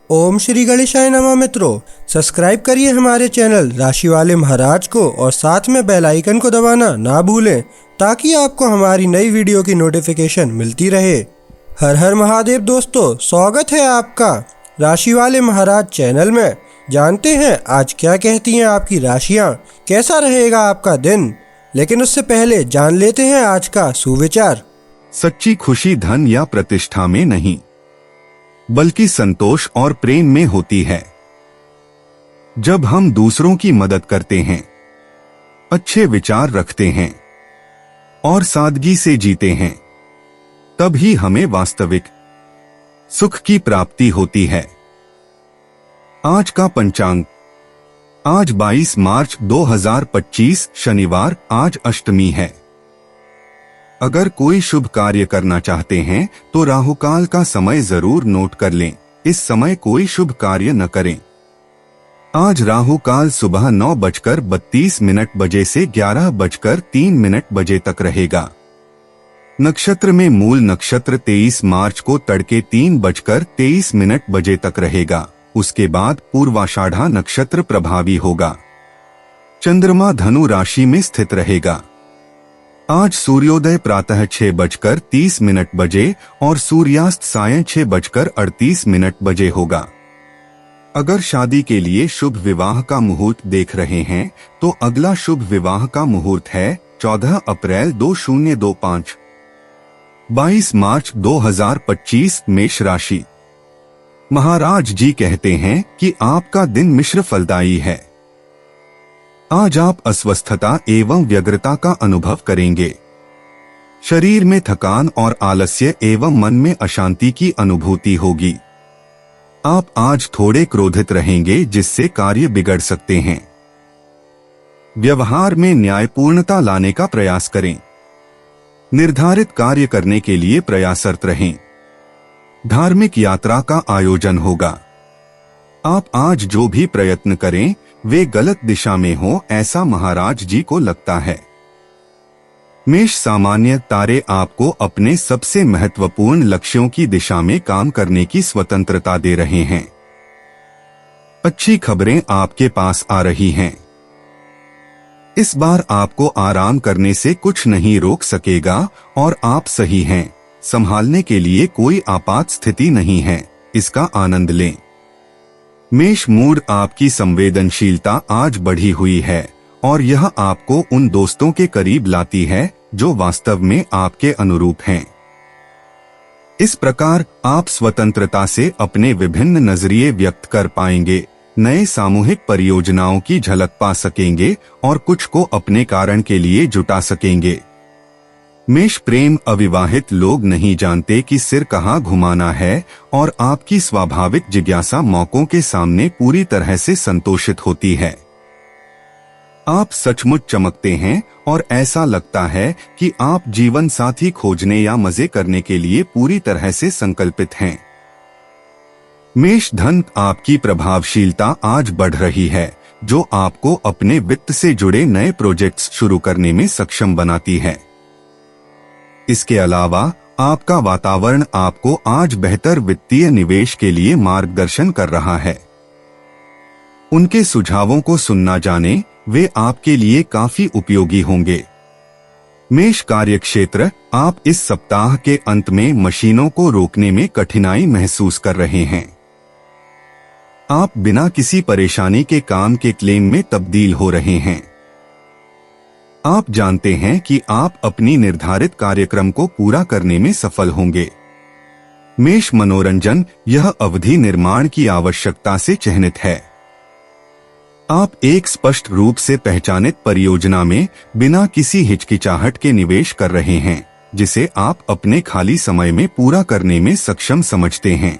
ओम श्री गणेशाय नमः। मित्रों, सब्सक्राइब करिए हमारे चैनल राशि वाले महाराज को और साथ में बेल आइकन को दबाना ना भूलें ताकि आपको हमारी नई वीडियो की नोटिफिकेशन मिलती रहे। हर हर महादेव दोस्तों, स्वागत है आपका राशि वाले महाराज चैनल में। जानते हैं आज क्या कहती हैं आपकी राशियां, कैसा रहेगा आपका दिन। लेकिन उससे पहले जान लेते हैं आज का सुविचार। सच्ची खुशी धन या प्रतिष्ठा में नहीं बल्कि संतोष और प्रेम में होती है। जब हम दूसरों की मदद करते हैं, अच्छे विचार रखते हैं और सादगी से जीते हैं, तब ही हमें वास्तविक सुख की प्राप्ति होती है। आज का पंचांग, आज 22 मार्च 2025 शनिवार, आज अष्टमी है। अगर कोई शुभ कार्य करना चाहते हैं तो राहुकाल का समय जरूर नोट कर लें। इस समय कोई शुभ कार्य न करें। आज राहुकाल सुबह 9:32 बजे से 11:03 बजे तक रहेगा। नक्षत्र में मूल नक्षत्र 23 मार्च को तड़के 3:23 बजे तक रहेगा। उसके बाद पूर्वाषाढ़ा नक्षत्र प्रभावी होगा। चंद्रमा धनु राशि में स्थित रहेगा। आज सूर्योदय प्रातः 6:30 बजे और सूर्यास्त सायं 6:38 बजे होगा। अगर शादी के लिए शुभ विवाह का मुहूर्त देख रहे हैं तो अगला शुभ विवाह का मुहूर्त है 14 अप्रैल 2025। 22 मार्च 2025 मेष राशि। महाराज जी कहते हैं कि आपका दिन मिश्र फलदायी है। आज आप अस्वस्थता एवं व्यग्रता का अनुभव करेंगे। शरीर में थकान और आलस्य एवं मन में अशांति की अनुभूति होगी। आप आज थोड़े क्रोधित रहेंगे जिससे कार्य बिगड़ सकते हैं। व्यवहार में न्यायपूर्णता लाने का प्रयास करें। निर्धारित कार्य करने के लिए प्रयासरत रहें। धार्मिक यात्रा का आयोजन होगा। आप आज जो भी प्रयत्न करें वे गलत दिशा में हो, ऐसा महाराज जी को लगता है। मेष सामान्य तारे आपको अपने सबसे महत्वपूर्ण लक्ष्यों की दिशा में काम करने की स्वतंत्रता दे रहे हैं। अच्छी खबरें आपके पास आ रही हैं। इस बार आपको आराम करने से कुछ नहीं रोक सकेगा और आप सही हैं। संभालने के लिए कोई आपात स्थिति नहीं है, इसका आनंद लें। मेष मूड, आपकी संवेदनशीलता आज बढ़ी हुई है और यह आपको उन दोस्तों के करीब लाती है जो वास्तव में आपके अनुरूप हैं। इस प्रकार आप स्वतंत्रता से अपने विभिन्न नजरिए व्यक्त कर पाएंगे, नए सामूहिक परियोजनाओं की झलक पा सकेंगे और कुछ को अपने कारण के लिए जुटा सकेंगे। मेष प्रेम, अविवाहित लोग नहीं जानते कि सिर कहाँ घुमाना है और आपकी स्वाभाविक जिज्ञासा मौकों के सामने पूरी तरह से संतोषित होती है। आप सचमुच चमकते हैं और ऐसा लगता है कि आप जीवन साथी खोजने या मजे करने के लिए पूरी तरह से संकल्पित हैं। मेष धन, आपकी प्रभावशीलता आज बढ़ रही है जो आपको अपने वित्त से जुड़े नए प्रोजेक्ट्स शुरू करने में सक्षम बनाती है। इसके अलावा आपका वातावरण आपको आज बेहतर वित्तीय निवेश के लिए मार्गदर्शन कर रहा है। उनके सुझावों को सुनना जाने, वे आपके लिए काफी उपयोगी होंगे। मेष कार्यक्षेत्र, आप इस सप्ताह के अंत में मशीनों को रोकने में कठिनाई महसूस कर रहे हैं। आप बिना किसी परेशानी के काम के क्लेम में तब्दील हो रहे हैं। आप जानते हैं कि आप अपनी निर्धारित कार्यक्रम को पूरा करने में सफल होंगे। मेष मनोरंजन, यह अवधि निर्माण की आवश्यकता से चिह्नित है। आप एक स्पष्ट रूप से पहचानित परियोजना में बिना किसी हिचकिचाहट के निवेश कर रहे हैं, जिसे आप अपने खाली समय में पूरा करने में सक्षम समझते हैं।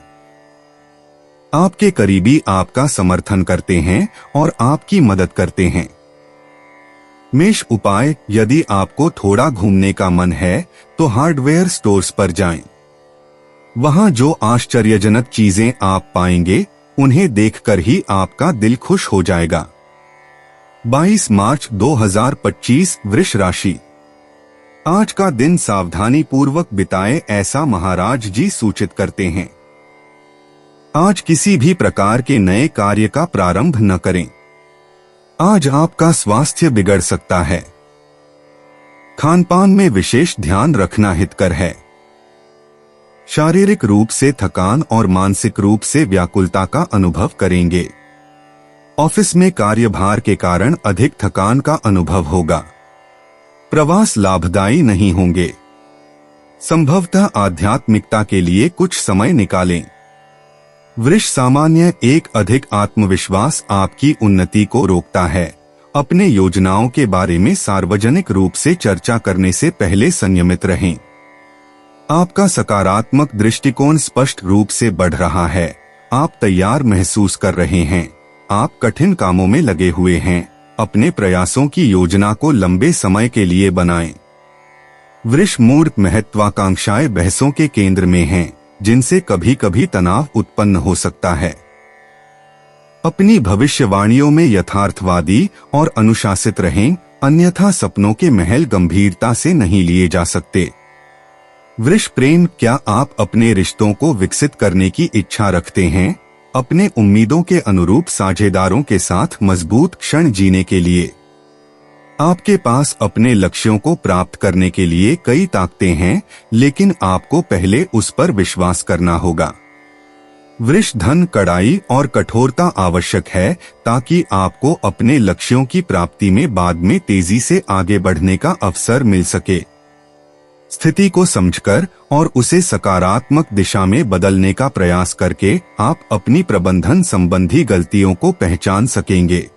आपके करीबी आपका समर्थन करते हैं और आपकी मदद करते हैं। मेष उपाय, यदि आपको थोड़ा घूमने का मन है तो हार्डवेयर स्टोर्स पर जाएं। वहां जो आश्चर्यजनक चीजें आप पाएंगे उन्हें देखकर ही आपका दिल खुश हो जाएगा। 22 मार्च 2025 वृष राशि। आज का दिन सावधानी पूर्वक बिताए, ऐसा महाराज जी सूचित करते हैं। आज किसी भी प्रकार के नए कार्य का प्रारंभ न करें। आज आपका स्वास्थ्य बिगड़ सकता है। खानपान में विशेष ध्यान रखना हितकर है। शारीरिक रूप से थकान और मानसिक रूप से व्याकुलता का अनुभव करेंगे। ऑफिस में कार्यभार के कारण अधिक थकान का अनुभव होगा। प्रवास लाभदायी नहीं होंगे। संभवतः आध्यात्मिकता के लिए कुछ समय निकालें। वृष सामान्य एक अधिक आत्मविश्वास आपकी उन्नति को रोकता है। अपने योजनाओं के बारे में सार्वजनिक रूप से चर्चा करने से पहले संयमित रहें। आपका सकारात्मक दृष्टिकोण स्पष्ट रूप से बढ़ रहा है। आप तैयार महसूस कर रहे हैं। आप कठिन कामों में लगे हुए हैं। अपने प्रयासों की योजना को लंबे समय के लिए बनाएं। वृष मूर्त महत्वाकांक्षाएं बहसों के केंद्र में हैं, जिनसे कभी कभी तनाव उत्पन्न हो सकता है। अपनी भविष्यवाणियों में यथार्थवादी और अनुशासित रहें, अन्यथा सपनों के महल गंभीरता से नहीं लिए जा सकते। वृष प्रेम, क्या आप अपने रिश्तों को विकसित करने की इच्छा रखते हैं? अपने उम्मीदों के अनुरूप साझेदारों के साथ मजबूत क्षण जीने के लिए आपके पास अपने लक्ष्यों को प्राप्त करने के लिए कई ताकतें हैं, लेकिन आपको पहले उस पर विश्वास करना होगा। वृष धन, कड़ाई और कठोरता आवश्यक है ताकि आपको अपने लक्ष्यों की प्राप्ति में बाद में तेजी से आगे बढ़ने का अवसर मिल सके। स्थिति को समझकर और उसे सकारात्मक दिशा में बदलने का प्रयास करके आप अपनी प्रबंधन संबंधी गलतियों को पहचान सकेंगे।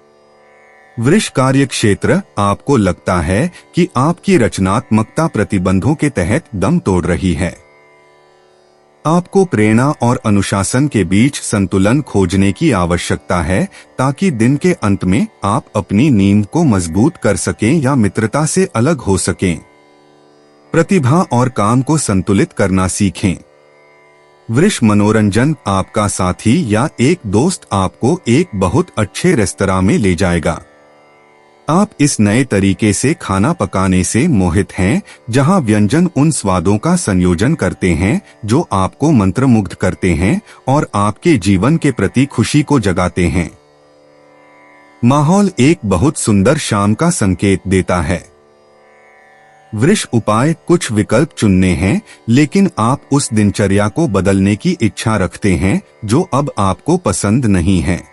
वृष कार्य क्षेत्र, आपको लगता है कि आपकी रचनात्मकता प्रतिबंधों के तहत दम तोड़ रही है। आपको प्रेरणा और अनुशासन के बीच संतुलन खोजने की आवश्यकता है ताकि दिन के अंत में आप अपनी नींव को मजबूत कर सकें या मित्रता से अलग हो सकें। प्रतिभा और काम को संतुलित करना सीखें। वृष मनोरंजन, आपका साथी या एक दोस्त आपको एक बहुत अच्छे रेस्तरां में ले जाएगा। आप इस नए तरीके से खाना पकाने से मोहित हैं, जहां व्यंजन उन स्वादों का संयोजन करते हैं जो आपको मंत्रमुग्ध करते हैं और आपके जीवन के प्रति खुशी को जगाते हैं। माहौल एक बहुत सुंदर शाम का संकेत देता है। वृष उपाय, कुछ विकल्प चुनने हैं, लेकिन आप उस दिनचर्या को बदलने की इच्छा रखते हैं जो अब आपको पसंद नहीं है।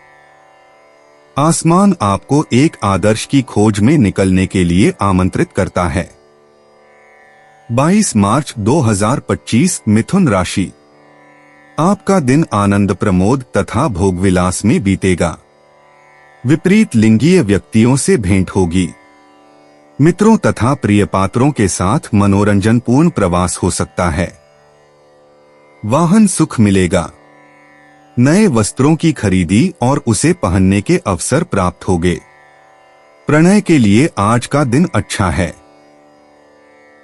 आसमान आपको एक आदर्श की खोज में निकलने के लिए आमंत्रित करता है। 22 मार्च 2025, मिथुन राशि। आपका दिन आनंद, प्रमोद तथा भोगविलास में बीतेगा। विपरीत लिंगीय व्यक्तियों से भेंट होगी। मित्रों तथा प्रिय पात्रों के साथ मनोरंजनपूर्ण प्रवास हो सकता है। वाहन सुख मिलेगा। नए वस्त्रों की खरीदी और उसे पहनने के अवसर प्राप्त होंगे। प्रणय के लिए आज का दिन अच्छा है।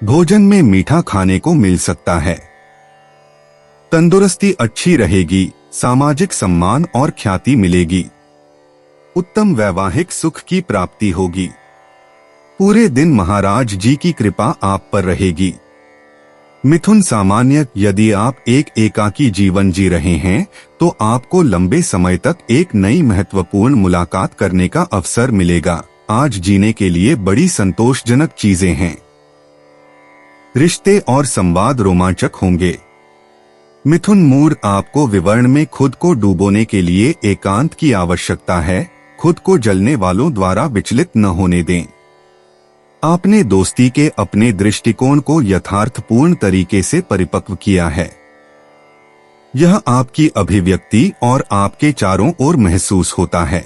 भोजन में मीठा खाने को मिल सकता है। तंदुरुस्ती अच्छी रहेगी। सामाजिक सम्मान और ख्याति मिलेगी। उत्तम वैवाहिक सुख की प्राप्ति होगी। पूरे दिन महाराज जी की कृपा आप पर रहेगी। मिथुन सामान्य, यदि आप एक एकाकी जीवन जी रहे हैं तो आपको लंबे समय तक एक नई महत्वपूर्ण मुलाकात करने का अवसर मिलेगा। आज जीने के लिए बड़ी संतोषजनक चीजें हैं। रिश्ते और संवाद रोमांचक होंगे। मिथुन मूड, आपको विवरण में खुद को डुबोने के लिए एकांत की आवश्यकता है। खुद को जलने वालों द्वारा विचलित न होने दें। आपने दोस्ती के अपने दृष्टिकोण को यथार्थपूर्ण तरीके से परिपक्व किया है। यह आपकी अभिव्यक्ति और आपके चारों ओर महसूस होता है।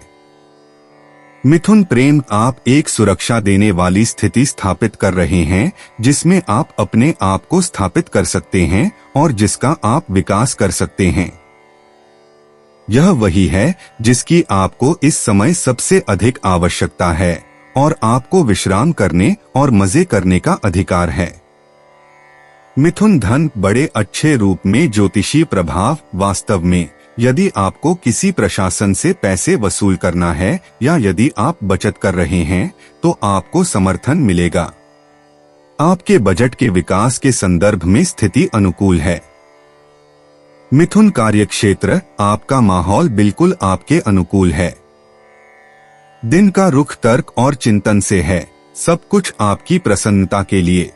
मिथुन प्रेम, आप एक सुरक्षा देने वाली स्थिति स्थापित कर रहे हैं जिसमें आप अपने आप को स्थापित कर सकते हैं और जिसका आप विकास कर सकते हैं। यह वही है जिसकी आपको इस समय सबसे अधिक आवश्यकता है और आपको विश्राम करने और मजे करने का अधिकार है। मिथुन धन, बड़े अच्छे रूप में ज्योतिषीय प्रभाव। वास्तव में यदि आपको किसी प्रशासन से पैसे वसूल करना है या यदि आप बचत कर रहे हैं तो आपको समर्थन मिलेगा। आपके बजट के विकास के संदर्भ में स्थिति अनुकूल है। मिथुन कार्यक्षेत्र, आपका माहौल बिल्कुल आपके अनुकूल है। दिन का रुख तर्क और चिंतन से है, सब कुछ आपकी प्रसन्नता के लिए।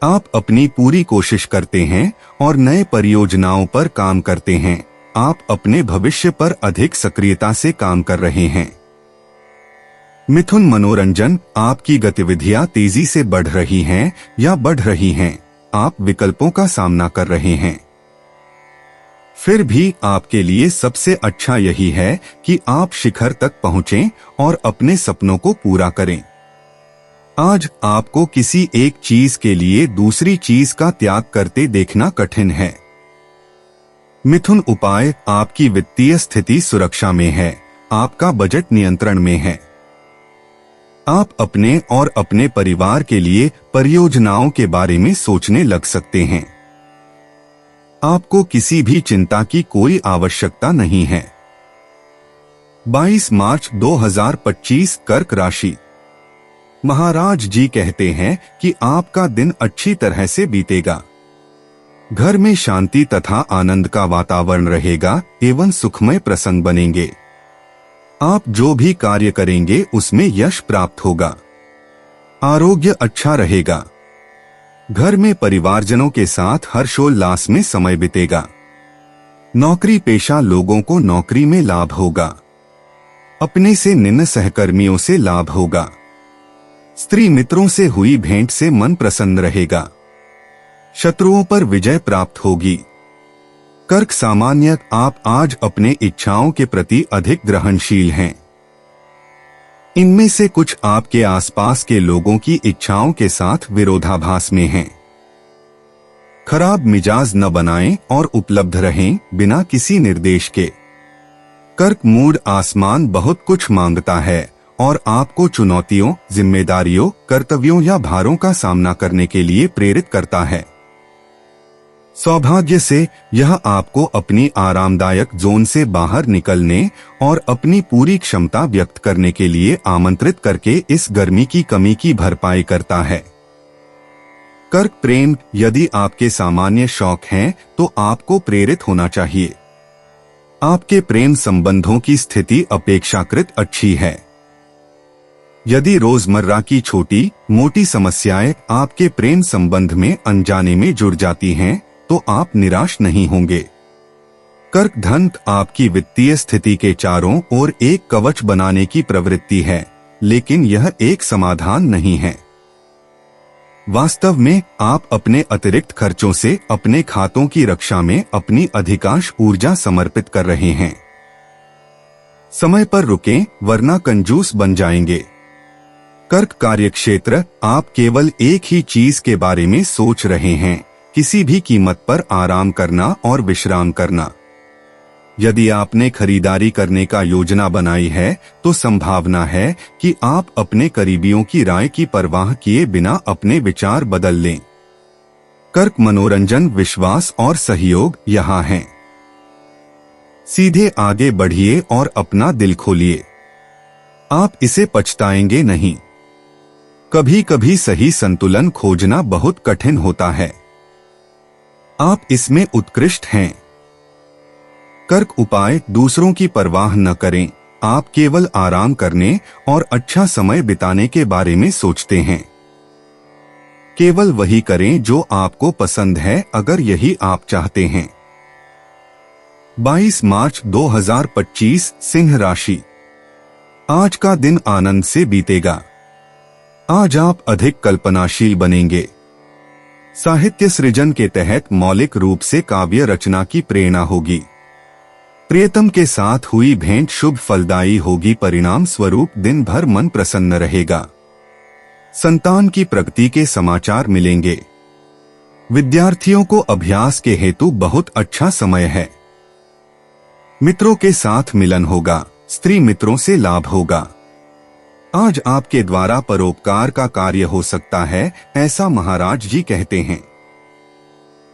आप अपनी पूरी कोशिश करते हैं और नए परियोजनाओं पर काम करते हैं। आप अपने भविष्य पर अधिक सक्रियता से काम कर रहे हैं। मिथुन मनोरंजन, आपकी गतिविधियां तेजी से बढ़ रही हैं या बढ़ रही हैं। आप विकल्पों का सामना कर रहे हैं। फिर भी आपके लिए सबसे अच्छा यही है कि आप शिखर तक पहुंचें और अपने सपनों को पूरा करें। आज आपको किसी एक चीज के लिए दूसरी चीज का त्याग करते देखना कठिन है। मिथुन उपाय, आपकी वित्तीय स्थिति सुरक्षा में है। आपका बजट नियंत्रण में है। आप अपने और अपने परिवार के लिए परियोजनाओं के बारे में सोचने लग सकते हैं। आपको किसी भी चिंता की कोई आवश्यकता नहीं है। 22 मार्च 2025 कर्क राशि। महाराज जी कहते हैं कि आपका दिन अच्छी तरह से बीतेगा। घर में शांति तथा आनंद का वातावरण रहेगा एवं सुखमय प्रसंग बनेंगे। आप जो भी कार्य करेंगे उसमें यश प्राप्त होगा। आरोग्य अच्छा रहेगा। घर में परिवारजनों के साथ हर्षोल्लास में समय बीतेगा। नौकरी पेशा लोगों को नौकरी में लाभ होगा। अपने से निम्न सहकर्मियों से लाभ होगा। स्त्री मित्रों से हुई भेंट से मन प्रसन्न रहेगा। शत्रुओं पर विजय प्राप्त होगी। कर्क सामान्य, आप आज अपने इच्छाओं के प्रति अधिक ग्रहणशील हैं। इनमें से कुछ आपके आसपास के लोगों की इच्छाओं के साथ विरोधाभास में हैं। खराब मिजाज न बनाएं और उपलब्ध रहें बिना किसी निर्देश के। कर्क मूड, आसमान बहुत कुछ मांगता है और आपको चुनौतियों, जिम्मेदारियों, कर्तव्यों या भारों का सामना करने के लिए प्रेरित करता है। सौभाग्य से यह आपको अपनी आरामदायक जोन से बाहर निकलने और अपनी पूरी क्षमता व्यक्त करने के लिए आमंत्रित करके इस गर्मी की कमी की भरपाई करता है। कर्क प्रेम, यदि आपके सामान्य शौक हैं तो आपको प्रेरित होना चाहिए। आपके प्रेम संबंधों की स्थिति अपेक्षाकृत अच्छी है। यदि रोजमर्रा की छोटी मोटी समस्याएं आपके प्रेम संबंध में अनजाने में जुड़ जाती हैं तो आप निराश नहीं होंगे। कर्क धन, आपकी वित्तीय स्थिति के चारों ओर एक कवच बनाने की प्रवृत्ति है, लेकिन यह एक समाधान नहीं है। वास्तव में आप अपने अतिरिक्त खर्चों से अपने खातों की रक्षा में अपनी अधिकांश ऊर्जा समर्पित कर रहे हैं। समय पर रुकें वरना कंजूस बन जाएंगे। कर्क कार्यक्षेत्र, आप केवल एक ही चीज के बारे में सोच रहे हैं, किसी भी कीमत पर आराम करना और विश्राम करना। यदि आपने खरीदारी करने का योजना बनाई है तो संभावना है कि आप अपने करीबियों की राय की परवाह किए बिना अपने विचार बदल लें। कर्क मनोरंजन, विश्वास और सहयोग यहाँ है। सीधे आगे बढ़िए और अपना दिल खोलिए। आप इसे पछताएंगे नहीं। कभी कभी सही संतुलन खोजना बहुत कठिन होता है। आप इसमें उत्कृष्ट हैं। कर्क उपाय, दूसरों की परवाह न करें। आप केवल आराम करने और अच्छा समय बिताने के बारे में सोचते हैं। केवल वही करें जो आपको पसंद है अगर यही आप चाहते हैं। 22 मार्च 2025 सिंह राशि। आज का दिन आनंद से बीतेगा। आज आप अधिक कल्पनाशील बनेंगे। साहित्य सृजन के तहत मौलिक रूप से काव्य रचना की प्रेरणा होगी। प्रियतम के साथ हुई भेंट शुभ फलदायी होगी। परिणाम स्वरूप दिन भर मन प्रसन्न रहेगा। संतान की प्रगति के समाचार मिलेंगे। विद्यार्थियों को अभ्यास के हेतु बहुत अच्छा समय है। मित्रों के साथ मिलन होगा। स्त्री मित्रों से लाभ होगा। आज आपके द्वारा परोपकार का कार्य हो सकता है, ऐसा महाराज जी कहते हैं।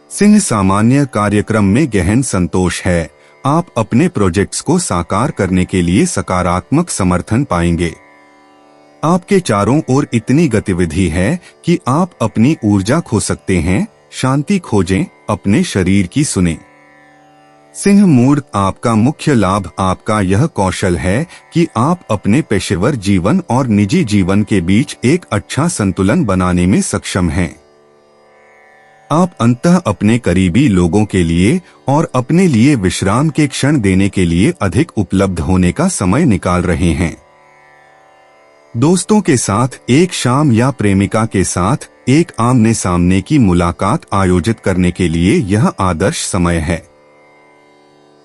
सिंह सामान्य, कार्यक्रम में गहन संतोष है। आप अपने प्रोजेक्ट्स को साकार करने के लिए सकारात्मक समर्थन पाएंगे। आपके चारों ओर इतनी गतिविधि है कि आप अपनी ऊर्जा खो सकते हैं। शांति खोजें, अपने शरीर की सुनें। सिंह मूड, आपका मुख्य लाभ आपका यह कौशल है कि आप अपने पेशेवर जीवन और निजी जीवन के बीच एक अच्छा संतुलन बनाने में सक्षम हैं। आप अंततः अपने करीबी लोगों के लिए और अपने लिए विश्राम के क्षण देने के लिए अधिक उपलब्ध होने का समय निकाल रहे हैं। दोस्तों के साथ एक शाम या प्रेमिका के साथ एक आमने सामने की मुलाकात आयोजित करने के लिए यह आदर्श समय है।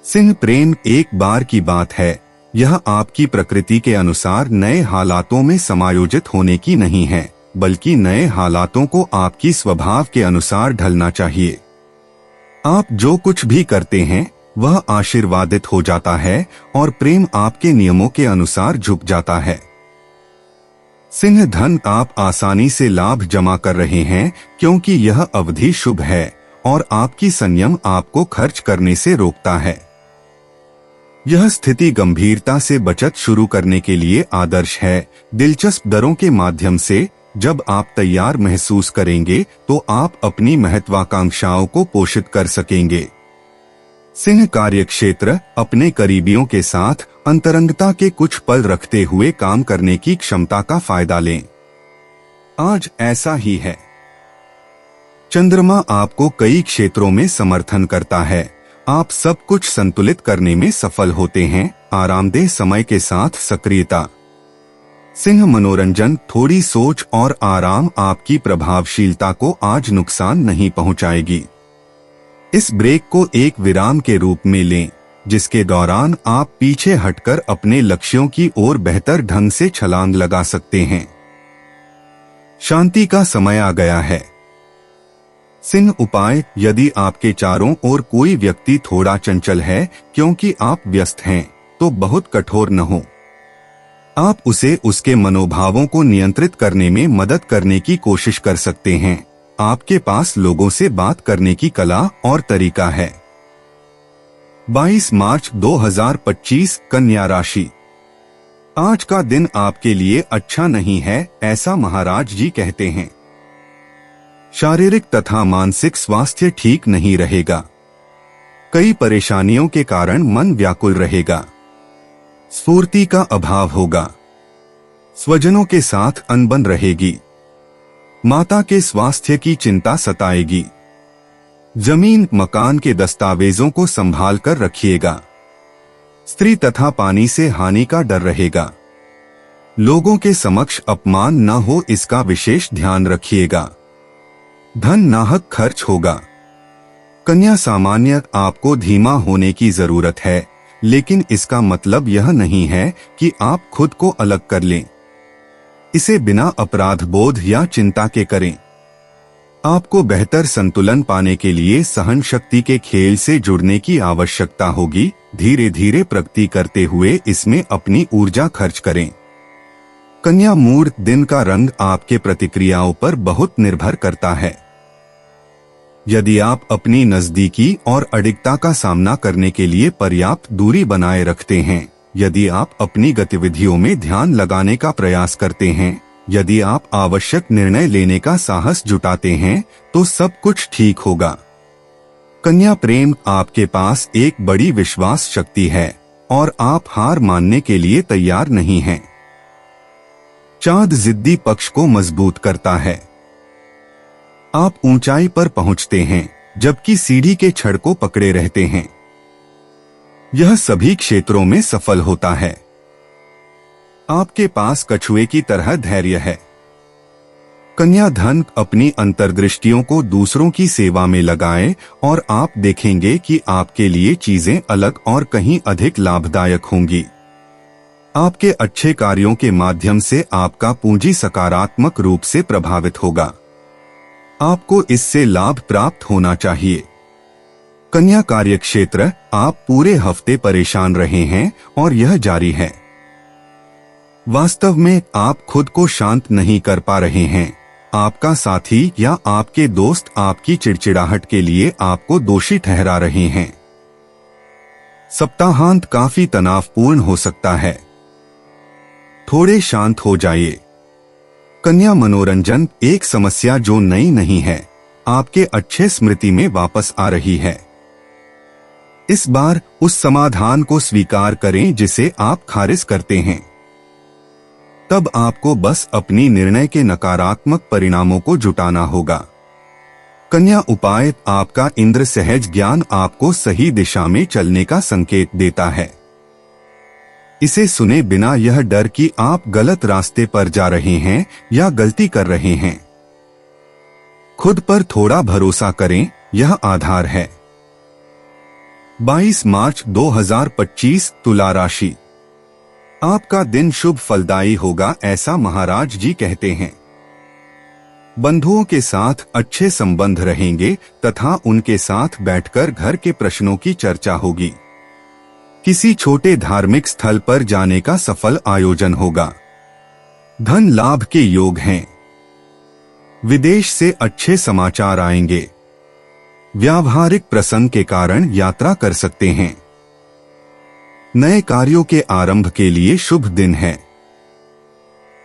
सिंह, प्रेम एक बार की बात है। यह आपकी प्रकृति के अनुसार नए हालातों में समायोजित होने की नहीं है, बल्कि नए हालातों को आपकी स्वभाव के अनुसार ढलना चाहिए। आप जो कुछ भी करते हैं वह आशीर्वादित हो जाता है और प्रेम आपके नियमों के अनुसार झुक जाता है। सिंह, धन, आप आसानी से लाभ जमा कर रहे हैं क्योंकि यह अवधि शुभ है और आपकी संयम आपको खर्च करने से रोकता है। यह स्थिति गंभीरता से बचत शुरू करने के लिए आदर्श है। दिलचस्प दरों के माध्यम से जब आप तैयार महसूस करेंगे तो आप अपनी महत्वाकांक्षाओं को पोषित कर सकेंगे। सिंह, कार्यक्षेत्र, अपने करीबियों के साथ अंतरंगता के कुछ पल रखते हुए काम करने की क्षमता का फायदा लें। आज ऐसा ही है। चंद्रमा आपको कई क्षेत्रों में समर्थन करता है। आप सब कुछ संतुलित करने में सफल होते हैं। आरामदेह समय के साथ सक्रियता। सिंह, मनोरंजन, थोड़ी सोच और आराम आपकी प्रभावशीलता को आज नुकसान नहीं पहुंचाएगी। इस ब्रेक को एक विराम के रूप में लें, जिसके दौरान आप पीछे हटकर अपने लक्ष्यों की ओर बेहतर ढंग से छलांग लगा सकते हैं। शांति का समय आ गया है। सिंह, उपाय, यदि आपके चारों ओर कोई व्यक्ति थोड़ा चंचल है क्योंकि आप व्यस्त हैं, तो बहुत कठोर न हो। आप उसे उसके मनोभावों को नियंत्रित करने में मदद करने की कोशिश कर सकते हैं। आपके पास लोगों से बात करने की कला और तरीका है। 22 मार्च 2025, कन्या राशि। आज का दिन आपके लिए अच्छा नहीं है, ऐसा महाराज जी कहते हैं। शारीरिक तथा मानसिक स्वास्थ्य ठीक नहीं रहेगा। कई परेशानियों के कारण मन व्याकुल रहेगा। स्फूर्ति का अभाव होगा। स्वजनों के साथ अनबन रहेगी। माता के स्वास्थ्य की चिंता सताएगी। जमीन मकान के दस्तावेजों को संभाल कर रखिएगा। स्त्री तथा पानी से हानि का डर रहेगा। लोगों के समक्ष अपमान न हो, इसका विशेष ध्यान रखिएगा। धन नाहक खर्च होगा। कन्या, सामान्य, आपको धीमा होने की जरूरत है, लेकिन इसका मतलब यह नहीं है कि आप खुद को अलग कर लें। इसे बिना अपराध बोध या चिंता के करें। आपको बेहतर संतुलन पाने के लिए सहन शक्ति के खेल से जुड़ने की आवश्यकता होगी। धीरे धीरे प्रगति करते हुए इसमें अपनी ऊर्जा खर्च करें। कन्या मूड, दिन का रंग आपके प्रतिक्रियाओं पर बहुत निर्भर करता है। यदि आप अपनी नजदीकी और अडिगता का सामना करने के लिए पर्याप्त दूरी बनाए रखते हैं, यदि आप अपनी गतिविधियों में ध्यान लगाने का प्रयास करते हैं, यदि आप आवश्यक निर्णय लेने का साहस जुटाते हैं, तो सब कुछ ठीक होगा। कन्या प्रेम, आपके पास एक बड़ी विश्वास शक्ति है और आप हार मानने के लिए तैयार नहीं हैं। चांद जिद्दी पक्ष को मजबूत करता है। आप ऊंचाई पर पहुंचते हैं जबकि सीढ़ी के छड़ को पकड़े रहते हैं। यह सभी क्षेत्रों में सफल होता है। आपके पास कछुए की तरह धैर्य है। कन्या धन, अपनी अंतर्दृष्टियों को दूसरों की सेवा में लगाएं और आप देखेंगे कि आपके लिए चीजें अलग और कहीं अधिक लाभदायक होंगी। आपके अच्छे कार्यों के माध्यम से आपका पूंजी सकारात्मक रूप से प्रभावित होगा। आपको इससे लाभ प्राप्त होना चाहिए। कन्या कार्यक्षेत्र, आप पूरे हफ्ते परेशान रहे हैं और यह जारी है। वास्तव में आप खुद को शांत नहीं कर पा रहे हैं। आपका साथी या आपके दोस्त आपकी चिड़चिड़ाहट के लिए आपको दोषी ठहरा रहे हैं। सप्ताहांत काफी तनावपूर्ण हो सकता है। थोड़े शांत हो जाइए। कन्या मनोरंजन, एक समस्या जो नई नहीं है, आपके अच्छे स्मृति में वापस आ रही है। इस बार उस समाधान को स्वीकार करें जिसे आप खारिज करते हैं। तब आपको बस अपनी निर्णय के नकारात्मक परिणामों को जुटाना होगा। कन्या उपाय आपका इंद्र सहज ज्ञान आपको सही दिशा में चलने का संकेत देता है। इसे सुने बिना यह डर कि आप गलत रास्ते पर जा रहे हैं या गलती कर रहे हैं। खुद पर थोड़ा भरोसा करें, यह आधार है। 22 मार्च 2025 तुला राशि। आपका दिन शुभ फलदायी होगा, ऐसा महाराज जी कहते हैं। बंधुओं के साथ अच्छे संबंध रहेंगे तथा उनके साथ बैठकर घर के प्रश्नों की चर्चा होगी। किसी छोटे धार्मिक स्थल पर जाने का सफल आयोजन होगा। धन लाभ के योग हैं। विदेश से अच्छे समाचार आएंगे। व्यावहारिक प्रसंग के कारण यात्रा कर सकते हैं। नए कार्यों के आरंभ के लिए शुभ दिन है।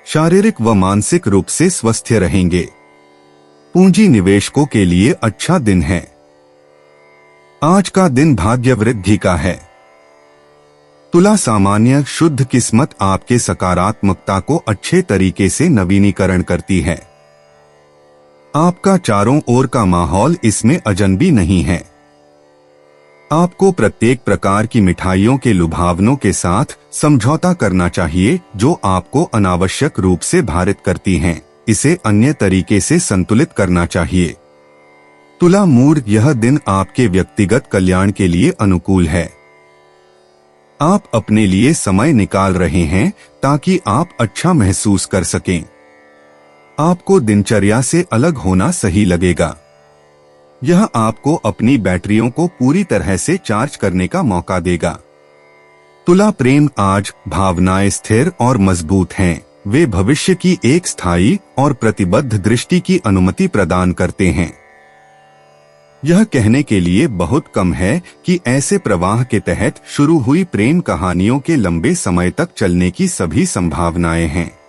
शारीरिक व मानसिक रूप से स्वस्थ रहेंगे। पूंजी निवेशकों के लिए अच्छा दिन है। आज का दिन भाग्य वृद्धि का है। तुला सामान्य शुद्ध किस्मत आपके सकारात्मकता को अच्छे तरीके से नवीनीकरण करती है। आपका चारों ओर का माहौल इसमें अजनबी नहीं है। आपको प्रत्येक प्रकार की मिठाइयों के लुभावनों के साथ समझौता करना चाहिए जो आपको अनावश्यक रूप से भारित करती हैं। इसे अन्य तरीके से संतुलित करना चाहिए। तुला मूड, यह दिन आपके व्यक्तिगत कल्याण के लिए अनुकूल है। आप अपने लिए समय निकाल रहे हैं ताकि आप अच्छा महसूस कर सकें। आपको दिनचर्या से अलग होना सही लगेगा। यह आपको अपनी बैटरियों को पूरी तरह से चार्ज करने का मौका देगा। तुला प्रेम, आज भावनाएं स्थिर और मजबूत हैं। वे भविष्य की एक स्थायी और प्रतिबद्ध दृष्टि की अनुमति प्रदान करते हैं। यह कहने के लिए बहुत कम है कि ऐसे प्रवाह के तहत शुरू हुई प्रेम कहानियों के लंबे समय तक चलने की सभी संभावनाएं हैं।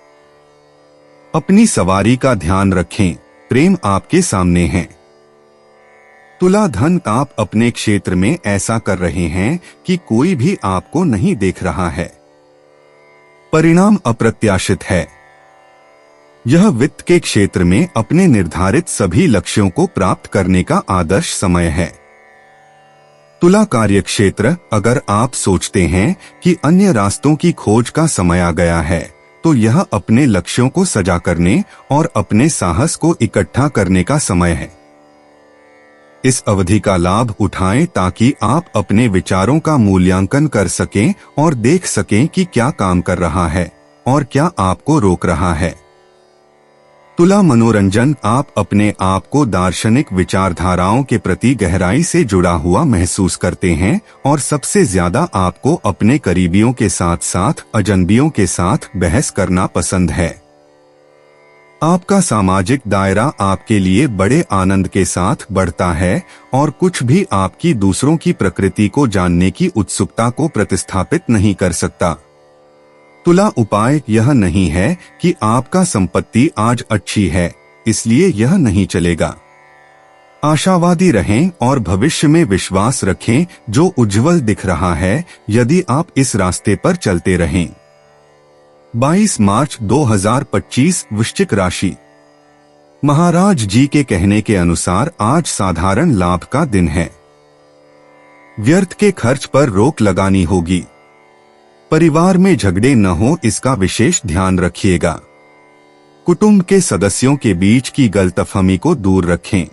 अपनी सवारी का ध्यान रखें, प्रेम आपके सामने है। तुला धन, आप अपने क्षेत्र में ऐसा कर रहे हैं कि कोई भी आपको नहीं देख रहा है। परिणाम अप्रत्याशित है। यह वित्त के क्षेत्र में अपने निर्धारित सभी लक्ष्यों को प्राप्त करने का आदर्श समय है। तुला कार्य क्षेत्र, अगर आप सोचते हैं कि अन्य रास्तों की खोज का समय आ गया है तो यह अपने लक्ष्यों को सजा करने और अपने साहस को इकट्ठा करने का समय है। इस अवधि का लाभ उठाएं ताकि आप अपने विचारों का मूल्यांकन कर सकें और देख सकें कि क्या काम कर रहा है और क्या आपको रोक रहा है। तुला मनोरंजन, आप अपने आप को दार्शनिक विचारधाराओं के प्रति गहराई से जुड़ा हुआ महसूस करते हैं और सबसे ज्यादा आपको अपने करीबियों के साथ साथ अजनबियों के साथ बहस करना पसंद है। आपका सामाजिक दायरा आपके लिए बड़े आनंद के साथ बढ़ता है और कुछ भी आपकी दूसरों की प्रकृति को जानने की उत्सुकता को प्रतिस्थापित नहीं कर सकता। तुला उपाय, यह नहीं है कि आपका संपत्ति आज अच्छी है इसलिए यह नहीं चलेगा। आशावादी रहें और भविष्य में विश्वास रखें जो उज्जवल दिख रहा है यदि आप इस रास्ते पर चलते रहें। 22 मार्च 2025 वृश्चिक राशि। महाराज जी के कहने के अनुसार आज साधारण लाभ का दिन है। व्यर्थ के खर्च पर रोक लगानी होगी। परिवार में झगड़े न हो इसका विशेष ध्यान रखिएगा। कुटुंब के सदस्यों के बीच की गलतफहमी को दूर रखें।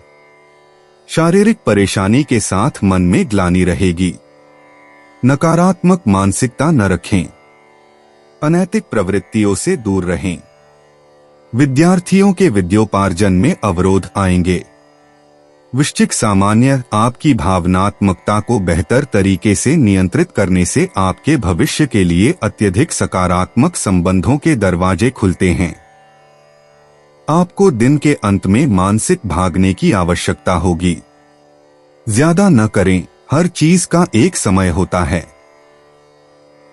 शारीरिक परेशानी के साथ मन में ग्लानि रहेगी। नकारात्मक मानसिकता न रखें। अनैतिक प्रवृत्तियों से दूर रहें। विद्यार्थियों के विद्योपार्जन में अवरोध आएंगे। वृश्चिक सामान्य, आपकी भावनात्मकता को बेहतर तरीके से नियंत्रित करने से आपके भविष्य के लिए अत्यधिक सकारात्मक संबंधों के दरवाजे खुलते हैं। आपको दिन के अंत में मानसिक भागने की आवश्यकता होगी। ज्यादा न करें, हर चीज का एक समय होता है।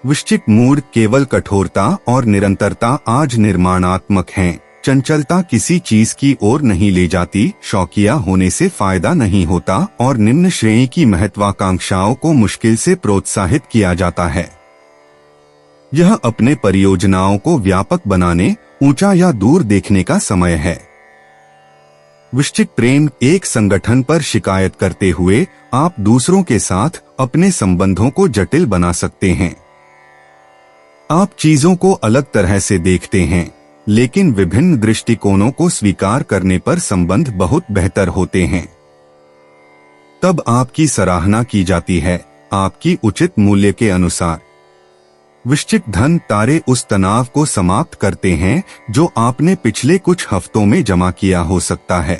वृश्चिक मूड, केवल कठोरता और निरंतरता आज निर्माणात्मक हैं। चंचलता किसी चीज की ओर नहीं ले जाती, शौकिया होने से फायदा नहीं होता और निम्न श्रेणी की महत्वाकांक्षाओं को मुश्किल से प्रोत्साहित किया जाता है। यह अपने परियोजनाओं को व्यापक बनाने, ऊंचा या दूर देखने का समय है। वृश्चिक प्रेम, एक संगठन पर शिकायत करते हुए आप दूसरों के साथ अपने संबंधों को जटिल बना सकते हैं। आप चीजों को अलग तरह से देखते हैं, लेकिन विभिन्न दृष्टिकोणों को स्वीकार करने पर संबंध बहुत बेहतर होते हैं। तब आपकी सराहना की जाती है, आपकी उचित मूल्य के अनुसार। वृश्चिक धन तारे उस तनाव को समाप्त करते हैं जो आपने पिछले कुछ हफ्तों में जमा किया हो सकता है।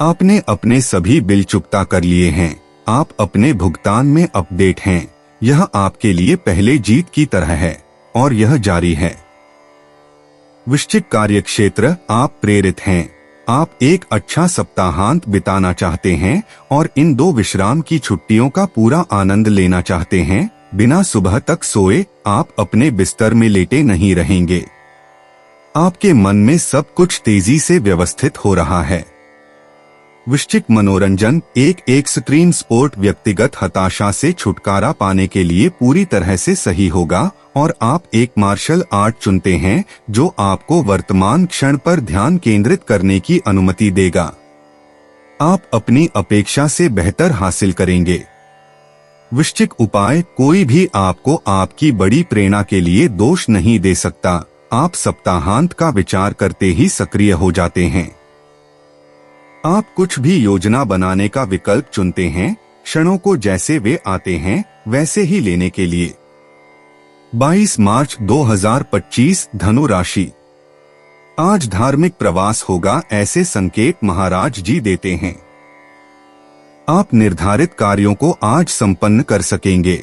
आपने अपने सभी बिल चुकता कर लिए हैं, आप अपने भुगतान में अपडेट हैं। यह आपके लिए पहले जीत की तरह है और यह जारी है। वृश्चिक कार्यक्षेत्र, आप प्रेरित हैं। आप एक अच्छा सप्ताहांत बिताना चाहते हैं और इन 2 विश्राम की छुट्टियों का पूरा आनंद लेना चाहते हैं। बिना सुबह तक सोए आप अपने बिस्तर में लेटे नहीं रहेंगे। आपके मन में सब कुछ तेजी से व्यवस्थित हो रहा है। वृश्चिक मनोरंजन, एक एक्सट्रीम स्पोर्ट व्यक्तिगत हताशा से छुटकारा पाने के लिए पूरी तरह से सही होगा और आप एक मार्शल आर्ट चुनते हैं जो आपको वर्तमान क्षण पर ध्यान केंद्रित करने की अनुमति देगा। आप अपनी अपेक्षा से बेहतर हासिल करेंगे। वृश्चिक उपाय, कोई भी आपको आपकी बड़ी प्रेरणा के लिए दोष नहीं दे सकता। आप सप्ताहांत का विचार करते ही सक्रिय हो जाते हैं। आप कुछ भी योजना बनाने का विकल्प चुनते हैं, क्षणों को जैसे वे आते हैं वैसे ही लेने के लिए। 22 मार्च 2025, धनु राशि। आज धार्मिक प्रवास होगा, ऐसे संकेत महाराज जी देते हैं। आप निर्धारित कार्यों को आज संपन्न कर सकेंगे।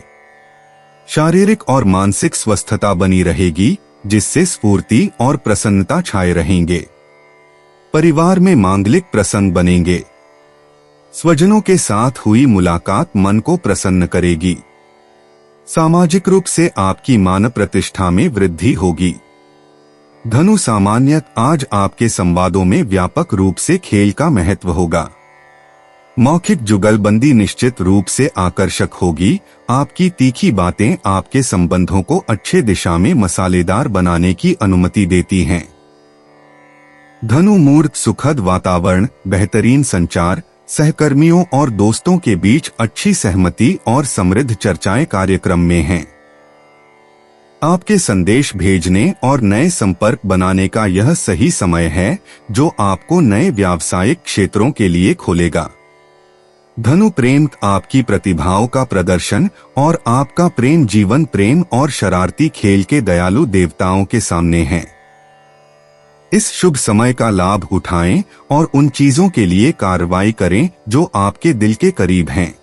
शारीरिक और मानसिक स्वस्थता बनी रहेगी, जिससे स्फूर्ति और प्रसन्नता छाए रहेंगे। परिवार में मांगलिक प्रसंग बनेंगे। स्वजनों के साथ हुई मुलाकात मन को प्रसन्न करेगी। सामाजिक रूप से आपकी मान प्रतिष्ठा में वृद्धि होगी। धनु सामान्यत, आज आपके संवादों में व्यापक रूप से खेल का महत्व होगा। मौखिक जुगलबंदी निश्चित रूप से आकर्षक होगी। आपकी तीखी बातें आपके संबंधों को अच्छे दिशा में मसालेदार बनाने की अनुमति देती हैं। धनु मूर्त, सुखद वातावरण, बेहतरीन संचार, सहकर्मियों और दोस्तों के बीच अच्छी सहमति और समृद्ध चर्चाएं कार्यक्रम में हैं। आपके संदेश भेजने और नए संपर्क बनाने का यह सही समय है जो आपको नए व्यावसायिक क्षेत्रों के लिए खोलेगा। धनु प्रेम, आपकी प्रतिभाओं का प्रदर्शन और आपका प्रेम जीवन प्रेम और शरारती खेल के दयालु देवताओं के सामने है। इस शुभ समय का लाभ उठाएं और उन चीजों के लिए कार्रवाई करें जो आपके दिल के करीब हैं।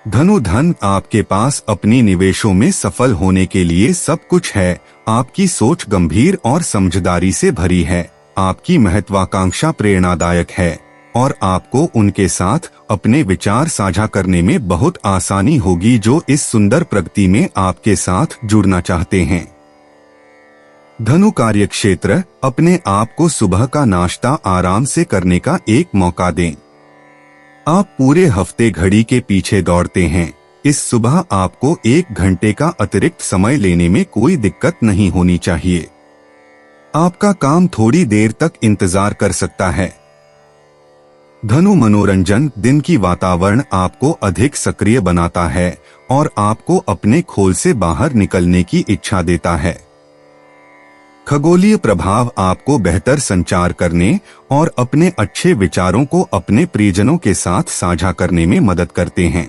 धनु धन, आपके पास अपनी निवेशों में सफल होने के लिए सब कुछ है। आपकी सोच गंभीर और समझदारी से भरी है। आपकी महत्वाकांक्षा प्रेरणादायक है और आपको उनके साथ अपने विचार साझा करने में बहुत आसानी होगी जो इस सुंदर प्रगति में आपके साथ जुड़ना चाहते हैं। धनु कार्यक्षेत्र, अपने आप को सुबह का नाश्ता आराम से करने का एक मौका दें। आप पूरे हफ्ते घड़ी के पीछे दौड़ते हैं। इस सुबह आपको 1 घंटे का अतिरिक्त समय लेने में कोई दिक्कत नहीं होनी चाहिए। आपका काम थोड़ी देर तक इंतजार कर सकता है। धनु मनोरंजन, दिन की वातावरण आपको अधिक सक्रिय बनाता है और आपको अपने खोल से बाहर निकलने की इच्छा देता है। खगोलीय प्रभाव आपको बेहतर संचार करने और अपने अच्छे विचारों को अपने प्रियजनों के साथ साझा करने में मदद करते हैं।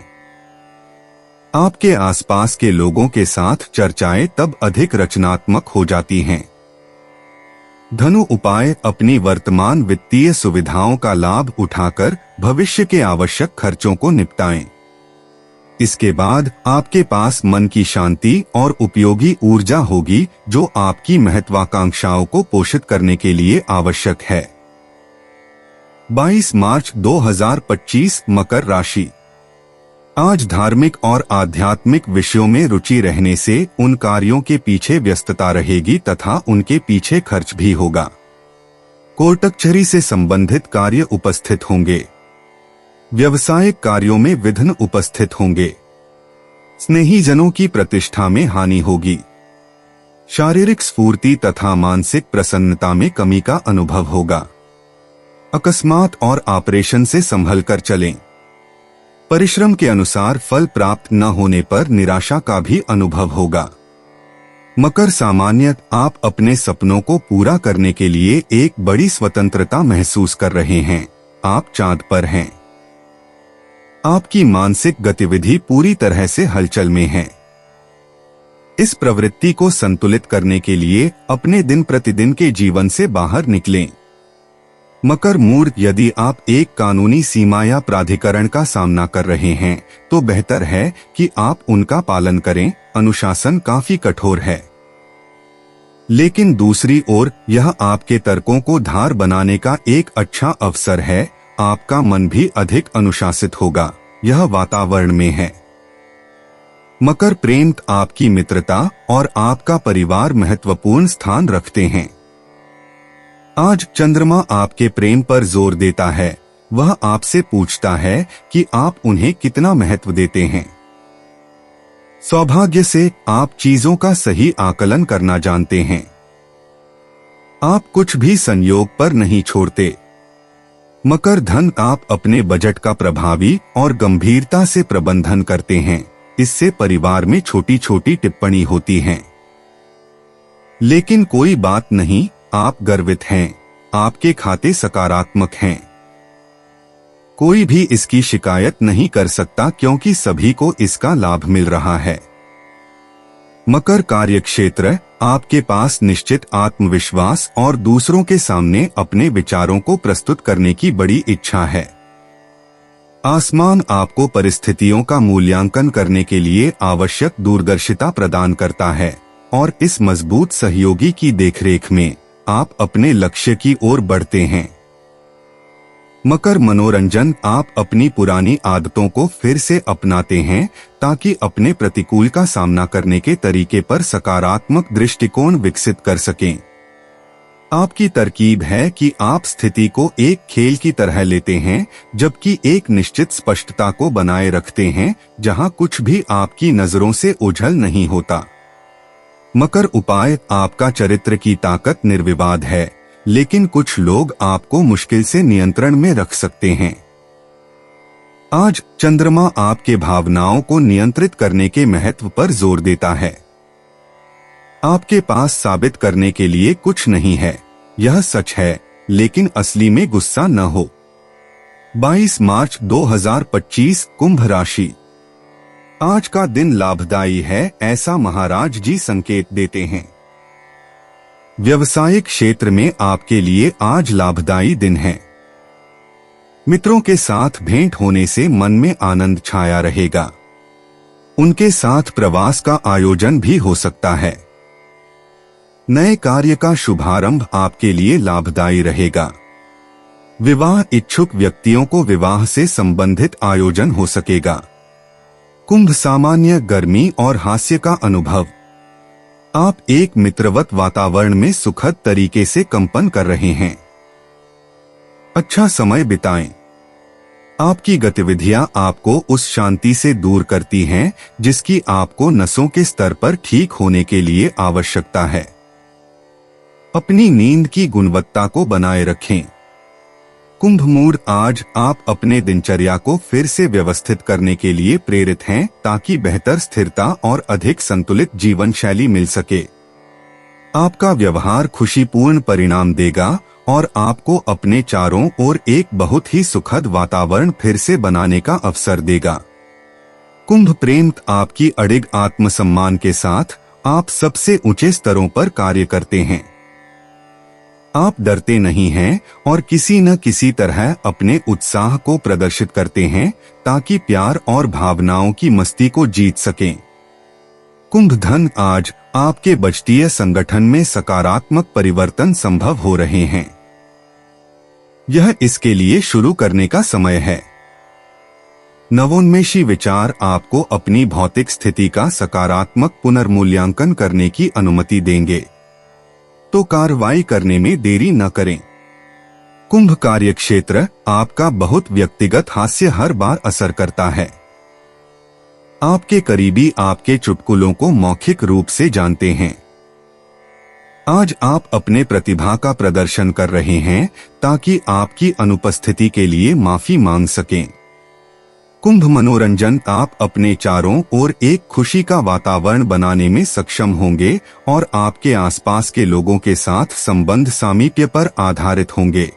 आपके आसपास के लोगों के साथ चर्चाएं तब अधिक रचनात्मक हो जाती हैं। धनु उपाय, अपनी वर्तमान वित्तीय सुविधाओं का लाभ उठाकर भविष्य के आवश्यक खर्चों को निपटाएं। इसके बाद आपके पास मन की शांति और उपयोगी ऊर्जा होगी जो आपकी महत्वाकांक्षाओं को पोषित करने के लिए आवश्यक है। 22 मार्च 2025, मकर राशि। आज धार्मिक और आध्यात्मिक विषयों में रुचि रहने से उन कार्यों के पीछे व्यस्तता रहेगी तथा उनके पीछे खर्च भी होगा। कोर्ट कचहरी से संबंधित कार्य उपस्थित होंगे। व्यवसायिक कार्यों में विघ्न उपस्थित होंगे। स्नेहीजनों की प्रतिष्ठा में हानि होगी। शारीरिक स्फूर्ति तथा मानसिक प्रसन्नता में कमी का अनुभव होगा। अकस्मात और ऑपरेशन से संभल कर चलें। परिश्रम के अनुसार फल प्राप्त न होने पर निराशा का भी अनुभव होगा। मकर सामान्य आप अपने सपनों को पूरा करने के लिए एक बड़ी स्वतंत्रता महसूस कर रहे हैं। आप चांद पर हैं। आपकी मानसिक गतिविधि पूरी तरह से हलचल में है। इस प्रवृत्ति को संतुलित करने के लिए अपने दिन प्रतिदिन के जीवन से बाहर निकलें। मकर मूड यदि आप एक कानूनी सीमा या प्राधिकरण का सामना कर रहे हैं तो बेहतर है कि आप उनका पालन करें। अनुशासन काफी कठोर है, लेकिन दूसरी ओर यह आपके तर्कों को धार बनाने का एक अच्छा अवसर है। आपका मन भी अधिक अनुशासित होगा। यह वातावरण में है। मकर प्रेम आपकी मित्रता और आपका परिवार महत्वपूर्ण स्थान रखते हैं। आज चंद्रमा आपके प्रेम पर जोर देता है। वह आपसे पूछता है कि आप उन्हें कितना महत्व देते हैं। सौभाग्य से आप चीजों का सही आकलन करना जानते हैं। आप कुछ भी संयोग पर नहीं छोड़ते। मकर धन आप अपने बजट का प्रभावी और गंभीरता से प्रबंधन करते हैं। इससे परिवार में छोटी छोटी टिप्पणी होती हैं, लेकिन कोई बात नहीं, आप गर्वित हैं। आपके खाते सकारात्मक हैं। कोई भी इसकी शिकायत नहीं कर सकता क्योंकि सभी को इसका लाभ मिल रहा है। मकर कार्यक्षेत्र आपके पास निश्चित आत्मविश्वास और दूसरों के सामने अपने विचारों को प्रस्तुत करने की बड़ी इच्छा है। आसमान आपको परिस्थितियों का मूल्यांकन करने के लिए आवश्यक दूरदर्शिता प्रदान करता है और इस मजबूत सहयोगी की देखरेख में आप अपने लक्ष्य की ओर बढ़ते हैं। मकर मनोरंजन आप अपनी पुरानी आदतों को फिर से अपनाते हैं ताकि अपने प्रतिकूल का सामना करने के तरीके पर सकारात्मक दृष्टिकोण विकसित कर सकें। आपकी तरकीब है कि आप स्थिति को एक खेल की तरह लेते हैं, जबकि एक निश्चित स्पष्टता को बनाए रखते हैं जहां कुछ भी आपकी नजरों से ओझल नहीं होता। मकर उपाय आपका चरित्र की ताकत निर्विवाद है, लेकिन कुछ लोग आपको मुश्किल से नियंत्रण में रख सकते हैं। आज चंद्रमा आपके भावनाओं को नियंत्रित करने के महत्व पर जोर देता है। आपके पास साबित करने के लिए कुछ नहीं है, यह सच है, लेकिन असली में गुस्सा न हो। 22 मार्च 2025 कुंभ राशि। आज का दिन लाभदायी है, ऐसा महाराज जी संकेत देते हैं। व्यवसायिक क्षेत्र में आपके लिए आज लाभदायी दिन है। मित्रों के साथ भेंट होने से मन में आनंद छाया रहेगा। उनके साथ प्रवास का आयोजन भी हो सकता है। नए कार्य का शुभारंभ आपके लिए लाभदायी रहेगा। विवाह इच्छुक व्यक्तियों को विवाह से संबंधित आयोजन हो सकेगा। कुंभ सामान्य गर्मी और हास्य का अनुभव। आप एक मित्रवत वातावरण में सुखद तरीके से कंपन कर रहे हैं। अच्छा समय बिताएं। आपकी गतिविधियां आपको उस शांति से दूर करती हैं जिसकी आपको नसों के स्तर पर ठीक होने के लिए आवश्यकता है। अपनी नींद की गुणवत्ता को बनाए रखें। कुंभ मूड आज आप अपने दिनचर्या को फिर से व्यवस्थित करने के लिए प्रेरित हैं ताकि बेहतर स्थिरता और अधिक संतुलित जीवन शैली मिल सके। आपका व्यवहार खुशीपूर्ण परिणाम देगा और आपको अपने चारों ओर एक बहुत ही सुखद वातावरण फिर से बनाने का अवसर देगा। कुंभ प्रेम आपकी अडिग आत्मसम्मान के साथ आप सबसे ऊंचे स्तरों पर कार्य करते हैं। आप डरते नहीं हैं और किसी न किसी तरह अपने उत्साह को प्रदर्शित करते हैं ताकि प्यार और भावनाओं की मस्ती को जीत सकें। कुंभ धन आज आपके बजटीय संगठन में सकारात्मक परिवर्तन संभव हो रहे हैं। यह इसके लिए शुरू करने का समय है। नवोन्मेषी विचार आपको अपनी भौतिक स्थिति का सकारात्मक पुनर्मूल्यांकन करने की अनुमति देंगे, तो कार्रवाई करने में देरी न करें। कुंभ कार्यक्षेत्र आपका बहुत व्यक्तिगत हास्य हर बार असर करता है। आपके करीबी आपके चुटकुलों को मौखिक रूप से जानते हैं। आज आप अपने प्रतिभा का प्रदर्शन कर रहे हैं ताकि आपकी अनुपस्थिति के लिए माफी मांग सकें। कुंभ मनोरंजन आप अपने चारों ओर एक खुशी का वातावरण बनाने में सक्षम होंगे और आपके आसपास के लोगों के साथ संबंध सामीप्य पर आधारित होंगे।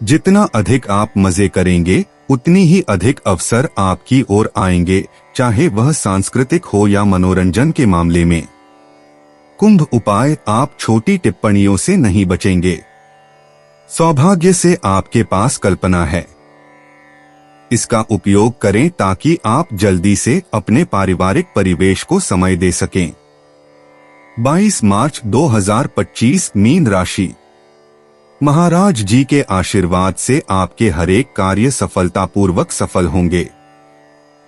जितना अधिक आप मजे करेंगे उतनी ही अधिक अवसर आपकी ओर आएंगे, चाहे वह सांस्कृतिक हो या मनोरंजन के मामले में। कुंभ उपाय आप छोटी टिप्पणियों से नहीं बचेंगे। सौभाग्य से आपके पास कल्पना है, इसका उपयोग करें ताकि आप जल्दी से अपने पारिवारिक परिवेश को समय दे सकें। 22 मार्च 2025 मीन राशि। महाराज जी के आशीर्वाद से आपके हरेक कार्य सफलतापूर्वक सफल होंगे।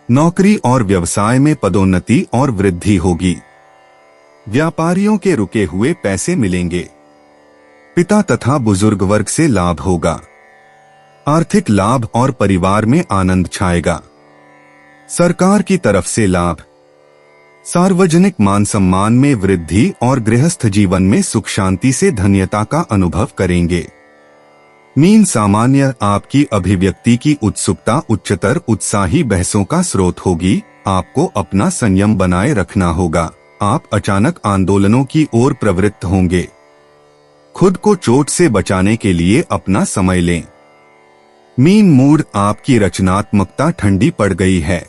नौकरी और व्यवसाय में पदोन्नति और वृद्धि होगी। व्यापारियों के रुके हुए पैसे मिलेंगे। पिता तथा बुजुर्ग वर्ग से लाभ होगा। आर्थिक लाभ और परिवार में आनंद छाएगा। सरकार की तरफ से लाभ। सार्वजनिक मान सम्मान में वृद्धि और गृहस्थ जीवन में सुख शांति से धन्यता का अनुभव करेंगे। मीन सामान्य आपकी अभिव्यक्ति की उत्सुकता उच्चतर उत्साही बहसों का स्रोत होगी। आपको अपना संयम बनाए रखना होगा। आप अचानक आंदोलनों की ओर प्रवृत्त होंगे। खुद को चोट से बचाने के लिए अपना समय लें। मीन मूड आपकी रचनात्मकता ठंडी पड़ गई है।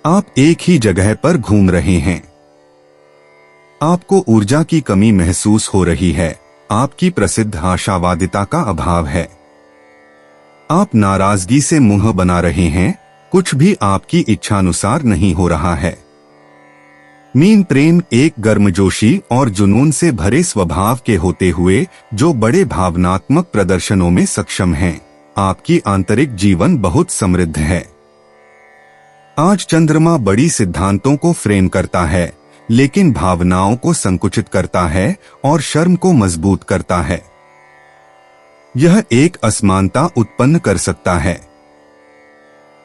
आप एक ही जगह पर घूम रहे हैं। आपको ऊर्जा की कमी महसूस हो रही है। आपकी प्रसिद्ध आशावादिता का अभाव है। आप नाराजगी से मुंह बना रहे हैं। कुछ भी आपकी इच्छानुसार नहीं हो रहा है। मीन प्रेम एक गर्मजोशी और जुनून से भरे स्वभाव के होते हुए जो बड़े भावनात्मक प्रदर्शनों में सक्षम हैं। आपकी आंतरिक जीवन बहुत समृद्ध है। आज चंद्रमा बड़ी सिद्धांतों को फ्रेम करता है, लेकिन भावनाओं को संकुचित करता है और शर्म को मजबूत करता है। यह एक असमानता उत्पन्न कर सकता है।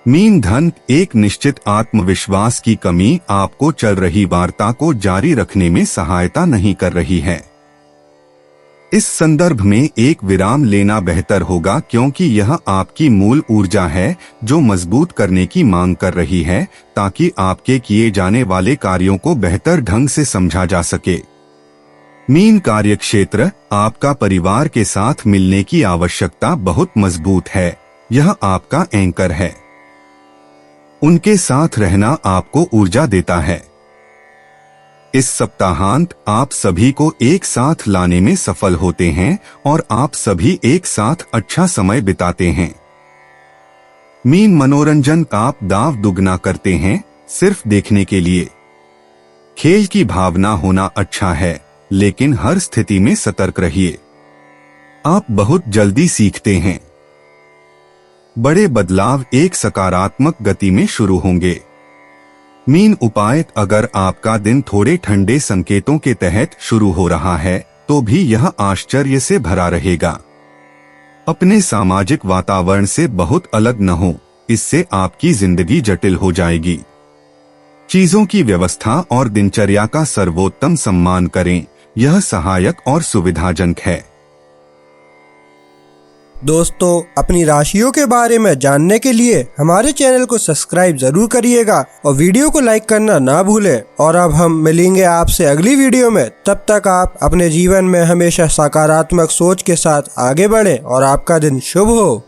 मीन धन एक निश्चित आत्मविश्वास की कमी आपको चल रही वार्ता को जारी रखने में सहायता नहीं कर रही है। इस संदर्भ में एक विराम लेना बेहतर होगा, क्योंकि यह आपकी मूल ऊर्जा है जो मजबूत करने की मांग कर रही है, ताकि आपके किए जाने वाले कार्यों को बेहतर ढंग से समझा जा सके। मीन कार्यक्षेत्र आपका परिवार के साथ मिलने की आवश्यकता बहुत मजबूत है। यह आपका एंकर है। उनके साथ रहना आपको ऊर्जा देता है। इस सप्ताहांत आप सभी को एक साथ लाने में सफल होते हैं और आप सभी एक साथ अच्छा समय बिताते हैं। मीन मनोरंजन आप दाव दुगना करते हैं सिर्फ देखने के लिए। खेल की भावना होना अच्छा है, लेकिन हर स्थिति में सतर्क रहिए। आप बहुत जल्दी सीखते हैं। बड़े बदलाव एक सकारात्मक गति में शुरू होंगे। मीन उपाय अगर आपका दिन थोड़े ठंडे संकेतों के तहत शुरू हो रहा है तो भी यह आश्चर्य से भरा रहेगा। अपने सामाजिक वातावरण से बहुत अलग न हो, इससे आपकी जिंदगी जटिल हो जाएगी। चीजों की व्यवस्था और दिनचर्या का सर्वोत्तम सम्मान करें, यह सहायक और सुविधाजनक है। दोस्तों, अपनी राशियों के बारे में जानने के लिए हमारे चैनल को सब्सक्राइब जरूर करिएगा और वीडियो को लाइक करना ना भूलें। और अब हम मिलेंगे आपसे अगली वीडियो में। तब तक आप अपने जीवन में हमेशा सकारात्मक सोच के साथ आगे बढ़ें और आपका दिन शुभ हो।